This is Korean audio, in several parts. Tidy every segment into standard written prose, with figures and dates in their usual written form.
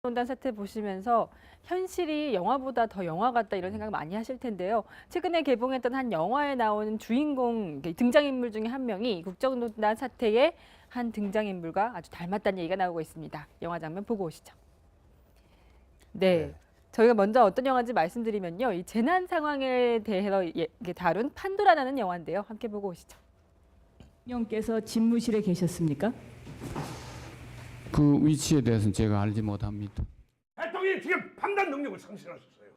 논단 사태 보시면서 현실이 영화보다 더 영화 같다 이런 생각 많이 하실 텐데요. 최근에 개봉했던 한 영화에 나오는 주인공 등장인물 중에 한 명이 국정농단 사태의 한 등장인물과 아주 닮았다는 얘기가 나오고 있습니다. 영화 장면 보고 오시죠. 네. 저희가 먼저 어떤 영화인지 말씀드리면요. 이 재난 상황에 대해서 다룬 판도라라는 영화인데요. 함께 보고 오시죠. 대통령께서 집무실에 계셨습니까? 그 위치에 대해서는 제가 알지 못합니다. 대통령이 지금 판단 능력을 상실하셨어요.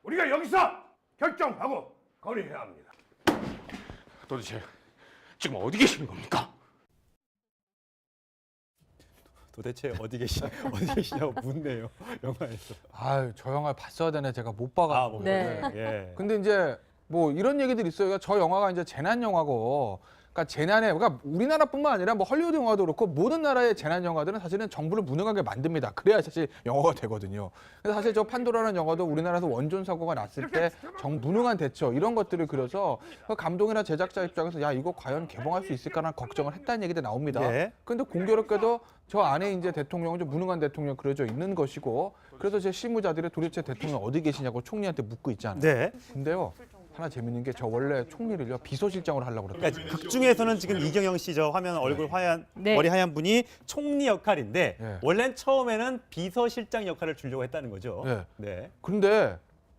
우리가 여기서 결정하고 거래해야 합니다. 도대체 지금 어디 계시는 겁니까? 도대체 어디 계시냐고 묻네요. 영화에서. 아유, 저 영화 봤어야 되네. 제가 못 봐가지고. 네. 예. 근데 이제 뭐 이런 얘기들이 있어요. 그러니까 저 영화가 이제 재난 영화고, 그러니까 재난에, 그러니까 우리나라뿐만 아니라 뭐 헐리우드 영화도 그렇고 모든 나라의 재난 영화들은 사실은 정부를 무능하게 만듭니다. 그래야 사실 영화가 되거든요. 그래서 사실 저 판도라는 영화도 우리나라에서 원전 사고가 났을 때 무능한 대처 이런 것들을 그려서 그 감독이나 제작자 입장에서 야 이거 과연 개봉할 수 있을까라는 걱정을 했다는 얘기도 나옵니다. 예. 근데 공교롭게도 저 안에 이제 대통령은 좀 무능한 대통령 그려져 있는 것이고, 그래서 제 실무자들이 도대체 대통령 어디 계시냐고 총리한테 묻고 있잖아요. 네. 근데요, 하나 재밌는 게 저 원래 총리를요 비서실장으로 하려고 그랬거든요. 그러니까 극 중에서는 지금 이경영 씨 저 화면 얼굴 하얀 네. 머리 하얀 분이 총리 역할인데 네. 원래는 처음에는 비서실장 역할을 주려고 했다는 거죠. 네. 네. 그런데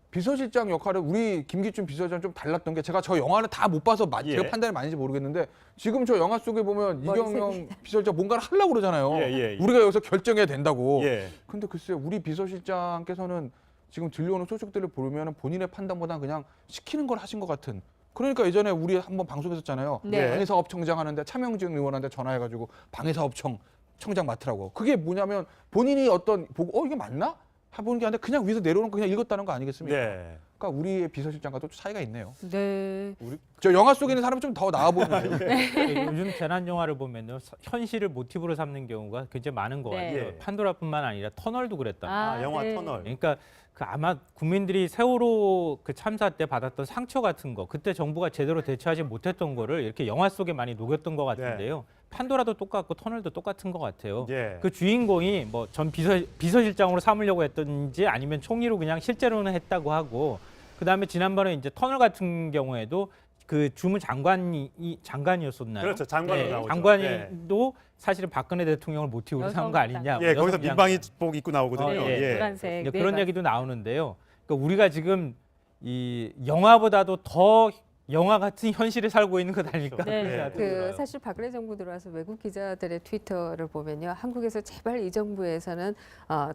비서실장 역할은 우리 김기춘 비서실장 좀 달랐던 게, 제가 저 영화를 다 못 봐서 예. 제가 판단이 맞는지 모르겠는데 지금 저 영화 속에 보면 이경영 비서실장 뭔가를 하려고 그러잖아요. 예. 우리가 여기서 결정해야 된다고. 예. 근데 글쎄요, 우리 비서실장께서는 지금 들려오는 소식들을 보면 본인의 판단보다는 그냥 시키는 걸 하신 것 같은. 그러니까 예전에 우리 한번 방송했었잖아요. 네. 방위사업청장 하는데 차명진 의원한테 전화해가지고 방위사업청장 맡으라고. 그게 뭐냐면 본인이 어떤 보고 이게 맞나? 해보는 게 아니라 그냥 위에서 내려오는 거 그냥 읽었다는 거 아니겠습니까? 네. 그러니까 우리의 비서실장과도 차이가 있네요. 네. 저 영화 속에 있는 사람은 좀 더 나아 보이는데요. 요즘 재난 영화를 보면요, 현실을 모티브로 삼는 경우가 굉장히 많은 것 네. 같아요. 예. 판도라뿐만 아니라 터널도 그랬다. 아, 영화 네. 터널. 그러니까 그 아마 국민들이 세월호 그 참사 때 받았던 상처 같은 거, 그때 정부가 제대로 대처하지 못했던 거를 이렇게 영화 속에 많이 녹였던 것 같은데요. 판도라도 똑같고 터널도 똑같은 것 같아요. 예. 그 주인공이 뭐 전 비서실장으로 삼으려고 했던지 아니면 총리로 그냥 실제로는 했다고 하고, 그다음에 지난번에 이제 터널 같은 경우에도 그 주무 장관이었었나요? 그렇죠. 장관으로 나오죠. 장관도 사실은 박근혜 대통령을 모티브로 삼은 거 아니냐. 예, 거기서 여성 민방위복 입고 나오거든요. 예. 노란색. 이제 네, 그런 맞- 얘기도 나오는데요. 그러니까 우리가 지금 이 영화보다도 더 영화 같은 현실에 살고 있는 것 아닐까? 네. 그런 생각이 그 들어요. 사실 박근혜 정부 들어와서 외국 기자들의 트위터를 보면요, 한국에서 제발 이 정부에서는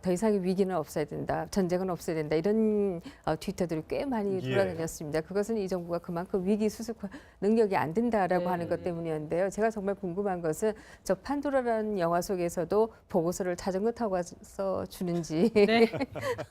더 이상의 위기는 없어야 된다, 전쟁은 없어야 된다, 이런 트위터들이 꽤 많이 예. 돌아다녔습니다. 그것은 이 정부가 그만큼 위기 수습 능력이 안 된다라고 네. 하는 것 때문이었는데요. 제가 정말 궁금한 것은 저 판도라라는 영화 속에서도 보고서를 자전거 타고 와서 주는지 네.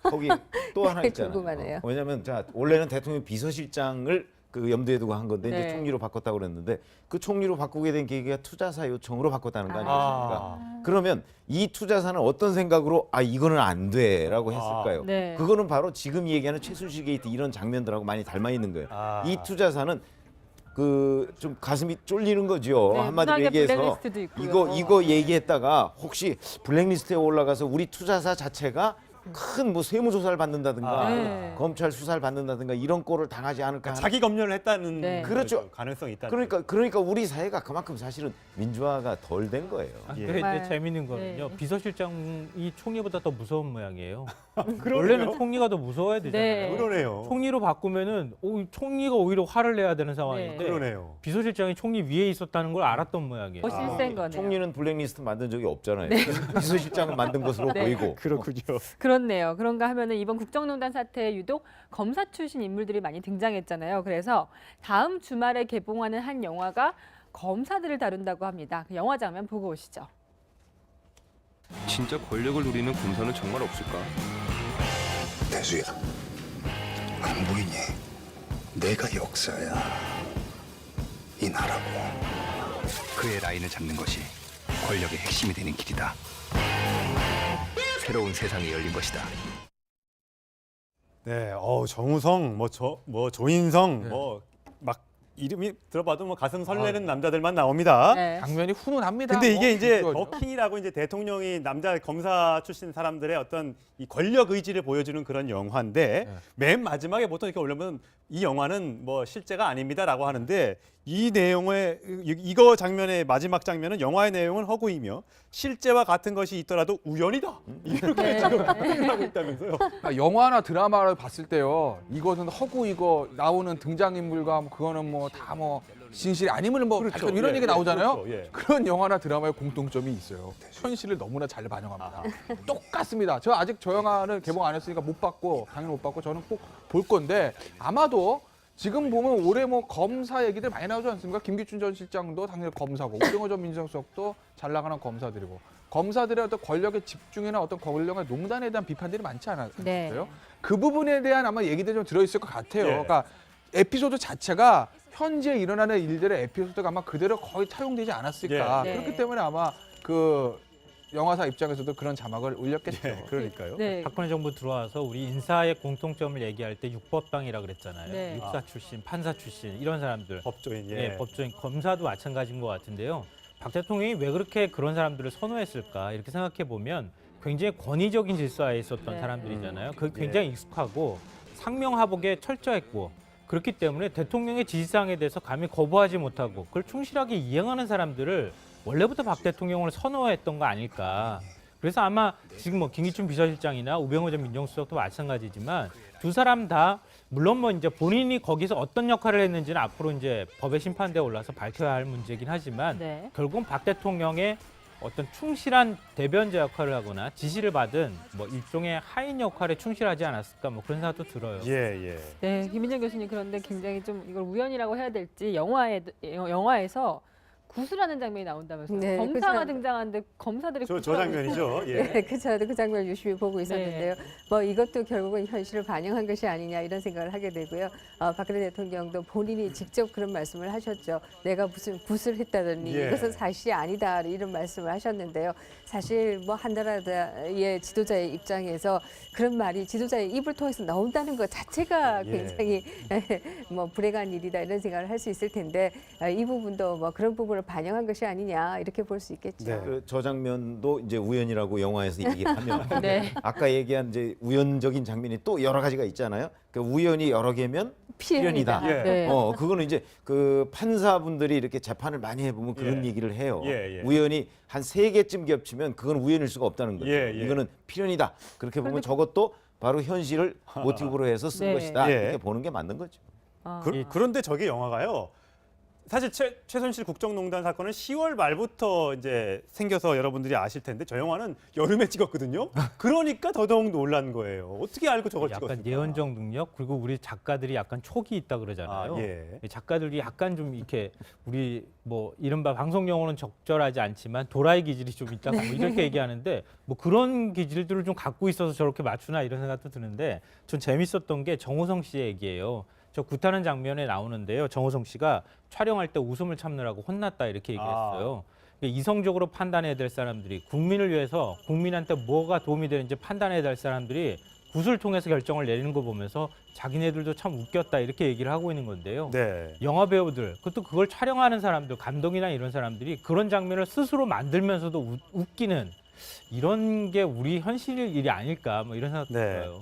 거기 또 하나 있잖아요. 궁금하네요. 왜냐하면 자 원래는 대통령 비서실장을 그 염두에 두고 한 건데 네. 이제 총리로 바꿨다고 그랬는데 그 총리로 바꾸게 된 계기가 투자사 요청으로 바꿨다는 거 아니겠습니까? 그러면 이 투자사는 어떤 생각으로 이거는 안 돼라고 했을까요? 네. 그거는 바로 지금 얘기하는 최순실 게이트 이런 장면들하고 많이 닮아 있는 거예요. 이 투자사는 그 좀 가슴이 쫄리는 거죠. 네, 한마디로 무상하게 얘기해서 블랙리스트도 있고요. 이거 얘기했다가 혹시 블랙리스트에 올라가서 우리 투자사 자체가 큰 뭐 세무조사를 받는다든가 네. 검찰 수사를 받는다든가 이런 꼴을 당하지 않을까 하는. 자기 검열을 했다는 네. 그렇죠. 가능성이 있다. 그러니까 우리 사회가 그만큼 사실은 민주화가 덜 된 거예요. 예. 근데 정말, 재밌는 거는요. 네. 비서실장이 총리보다 더 무서운 모양이에요. 그러네요. 원래는 총리가 더 무서워야 되잖아요. 네. 그러네요. 총리로 바꾸면은 총리가 오히려 화를 내야 되는 상황인데 그러네요. 비서실장이 총리 위에 있었다는 걸 알았던 모양이에요. 훨씬 센 거네요. 총리는 블랙리스트 만든 적이 없잖아요. 비서실장은 만든 것으로 네. 보이고. 그렇군요. 그렇네요. 그런가 하면은 이번 국정농단 사태에 유독 검사 출신 인물들이 많이 등장했잖아요. 그래서 다음 주말에 개봉하는 한 영화가 검사들을 다룬다고 합니다. 그 영화 장면 보고 오시죠. 진짜 권력을 누리는 검사는 정말 없을까? 대수야, 안 보이니? 내가 역사야. 이 나라고. 그의 라인을 잡는 것이 권력의 핵심이 되는 길이다. 새로운 세상이 열린 것이다. 네, 정우성, 조인성, 네. 막 이름이 들어봐도 뭐 가슴 설레는 남자들만 나옵니다. 네. 장면이 훈훈합니다. 근데 이게 이제 그거죠. 더킹이라고 이제 대통령이 남자 검사 출신 사람들의 어떤 이 권력 의지를 보여주는 그런 영화인데 네. 맨 마지막에 보통 이렇게 올려면 이 영화는 뭐 실제가 아닙니다라고 하는데 이 내용의 이거 장면의 마지막 장면은 영화의 내용은 허구이며 실제와 같은 것이 있더라도 우연이다 이렇게 지금 하고 있다면서요. 그러니까 영화나 드라마를 봤을 때요, 이것은 허구 이거 나오는 등장인물과 뭐 그거는 뭐 다 뭐 진실이 아니면 뭐 그렇죠. 발견 이런 예, 얘기 나오잖아요. 그렇죠. 예. 그런 영화나 드라마의 공통점이 있어요. 현실을 너무나 잘 반영합니다. 똑같습니다. 저 아직 저 영화를 개봉 안 했으니까 못 봤고 당연히 못 봤고 저는 꼭 볼 건데 아마도 지금 보면 올해 뭐 검사 얘기들 많이 나오지 않습니까? 김기춘 전 실장도 당연히 검사고 우병호 전 민정수석도 잘 나가는 검사들이고 검사들의 어떤 권력의 집중이나 어떤 권력의 농단에 대한 비판들이 많지 않았어요? 네. 그 부분에 대한 아마 얘기들이 좀 들어있을 것 같아요. 예. 그러니까 에피소드 자체가 현재 일어나는 일들의 에피소드가 아마 그대로 거의 차용되지 않았을까. 예. 그렇기 때문에 아마 그 영화사 입장에서도 그런 자막을 올렸겠죠. 예, 그러니까요. 네. 박근혜 정부 들어와서 우리 인사의 공통점을 얘기할 때 육법당이라 그랬잖아요. 네. 육사 출신, 판사 출신 이런 사람들. 법조인 예, 법조인, 검사도 마찬가지인 것 같은데요. 박 대통령이 왜 그렇게 그런 사람들을 선호했을까 이렇게 생각해 보면 굉장히 권위적인 질서에 있었던 네. 사람들이잖아요. 그 굉장히 익숙하고 상명하복에 철저했고 그렇기 때문에 대통령의 지시사항에 대해서 감히 거부하지 못하고 그걸 충실하게 이행하는 사람들을 원래부터 박 대통령을 선호했던 거 아닐까. 그래서 아마 지금 뭐 김기춘 비서실장이나 우병호 전 민정수석도 마찬가지지만 두 사람 다 물론 뭐 이제 본인이 거기서 어떤 역할을 했는지는 앞으로 이제 법의 심판대에 올라서 밝혀야 할 문제긴 하지만 네. 결국은 박 대통령의 어떤 충실한 대변자 역할을 하거나 지시를 받은 뭐 일종의 하인 역할에 충실하지 않았을까 뭐 그런 생각도 들어요. 예. 네, 김민정 교수님 그런데 굉장히 좀 이걸 우연이라고 해야 될지 영화에서 구술하는 장면이 나온다면서요. 네, 검사가 그죠. 등장하는데 검사들이 저 구술하고 장면이죠. 예. 네, 저도 그 장면 유심히 보고 있었는데요. 뭐 이것도 결국은 현실을 반영한 것이 아니냐 이런 생각을 하게 되고요. 박근혜 대통령도 본인이 직접 그런 말씀을 하셨죠. 내가 무슨 굿을 했다더니 예. 이것은 사실이 아니다 이런 말씀을 하셨는데요. 사실 뭐 한 나라의 지도자의 입장에서 그런 말이 지도자의 입을 통해서 나온다는 것 자체가 예. 굉장히 뭐 불행한 일이다 이런 생각을 할 수 있을 텐데 이 부분도 뭐 그런 부분을 반영한 것이 아니냐 이렇게 볼 수 있겠죠. 네. 저 장면도 이제 우연이라고 영화에서 얘기를 하면 네. 아까 얘기한 이제 우연적인 장면이 또 여러 가지가 있잖아요. 그 우연이 여러 개면 필연이다. 예. 네. 그거는 이제 그 판사분들이 이렇게 재판을 많이 해보면 그런 예. 얘기를 해요. 예. 우연이 한 3개쯤 겹치면 그건 우연일 수가 없다는 거죠. 예. 이거는 필연이다. 그렇게 보면 저것도 바로 현실을 모티브로 해서 쓴 네. 것이다. 예. 이렇게 보는 게 맞는 거죠. 그런데 저게 영화가요. 사실 최순실 국정농단 사건은 10월 말부터 이제 생겨서 여러분들이 아실 텐데 저 영화는 여름에 찍었거든요. 그러니까 더더욱 놀란 거예요. 어떻게 알고 저걸 찍었을까? 약간 예언적 능력 그리고 우리 작가들이 약간 촉이 있다 그러잖아요. 예. 작가들이 약간 좀 이렇게 우리 뭐 이른바 방송 용어는 적절하지 않지만 도라이 기질이 좀 있다 뭐 이렇게 얘기하는데 뭐 그런 기질들을 좀 갖고 있어서 저렇게 맞추나 이런 생각도 드는데 전 재밌었던 게 정호성 씨의 얘기예요. 저 굿하는 장면에 나오는데요. 정호성 씨가 촬영할 때 웃음을 참느라고 혼났다 이렇게 얘기했어요. 이성적으로 판단해야 될 사람들이 국민을 위해서 국민한테 뭐가 도움이 되는지 판단해야 될 사람들이 굿을 통해서 결정을 내리는 거 보면서 자기네들도 참 웃겼다 이렇게 얘기를 하고 있는 건데요. 네. 영화 배우들, 그것도 그걸 촬영하는 사람들, 감독이나 이런 사람들이 그런 장면을 스스로 만들면서도 웃기는 이런 게 우리 현실 일이 아닐까 뭐 이런 생각도 네. 들어요.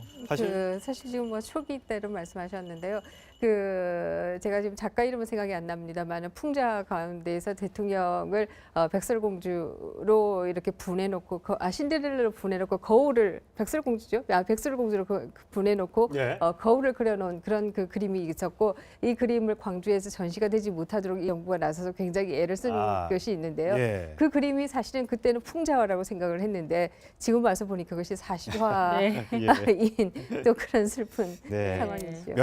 사실 지금 뭐 촉이 있다 이런 말씀하셨는데요. 제가 지금 작가 이름은 생각이 안 납니다만 풍자 가운데에서 대통령을 백설공주로 이렇게 분해놓고 신데렐라로 분해놓고 거울을 백설공주죠. 백설공주로 분해놓고 예. 거울을 그려놓은 그런 그 그림이 있었고 이 그림을 광주에서 전시가 되지 못하도록 이 정부가 나서서 굉장히 애를 쓴 것이 있는데요. 예. 그 그림이 사실은 그때는 풍자화라고 생각을 했는데 지금 와서 보니 그것이 사실화인 네. 또 그런 슬픈 네. 상황이죠.